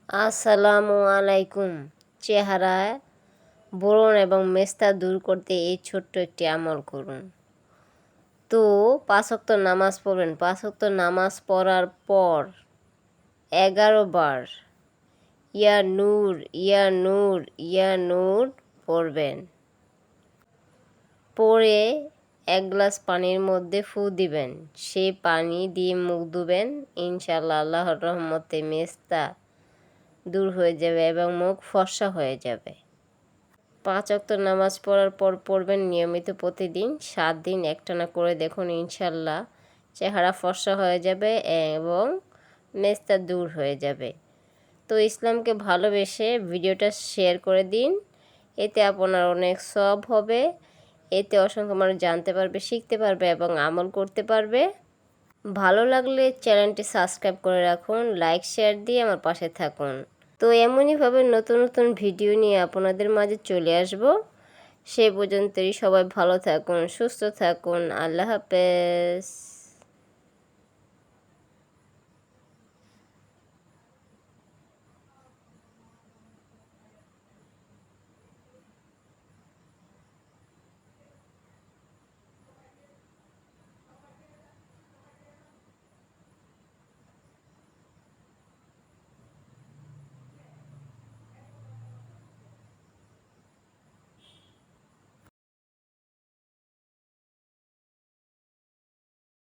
আসসালামু আলাইকুম। চেহারায় ব্রণ এবং মেস্তা দূর করতে এই ছোট্ট একটি আমল করুন। তো 5 ওয়াক্ত নামাজ পড়বেন। 5 ওয়াক্ত নামাজ পড়ার পর 11 বার ইয়া নূর ইয়া নূর ইয়া নূর পড়বেন। পরে 1 গ্লাস পানির মধ্যে ফু দিবেন। সেই পানি দিয়ে মুখ ধুবেন। ইনশাআল্লাহ আল্লাহর রহমতে মেস্তা দূর হয়ে যাবে এবং মুখ ফর্সা হয়ে যাবে। 5 ওয়াক্ত নামাজ পড়ার পর পড়বেন নিয়মিত প্রতিদিন 7 দিন একটানা করে দেখুন, ইনশাল্লাহ চেহারা ফর্সা হয়ে যাবে এবং মেস্তা দূর হয়ে যাবে। তো ইসলামকে ভালোবেসে ভিডিওটা শেয়ার করে দিন, এতে আপনার অনেক সওয়াব হবে। এতে অসংখ্য মানুষ জানতে পারবে, শিখতে পারবে এবং আমল করতে পারবে। ভালো লাগলে চ্যানেলটি সাবস্ক্রাইব করে রাখুন, লাইক শেয়ার দিয়ে আমার পাশে থাকুন। তো এমনইভাবে নতুন নতুন ভিডিও নিয়ে আপনাদের মাঝে চলে আসব। সে পর্যন্তই সবাই ভালো থাকুন, সুস্থ থাকুন। আল্লাহ হাফেজ।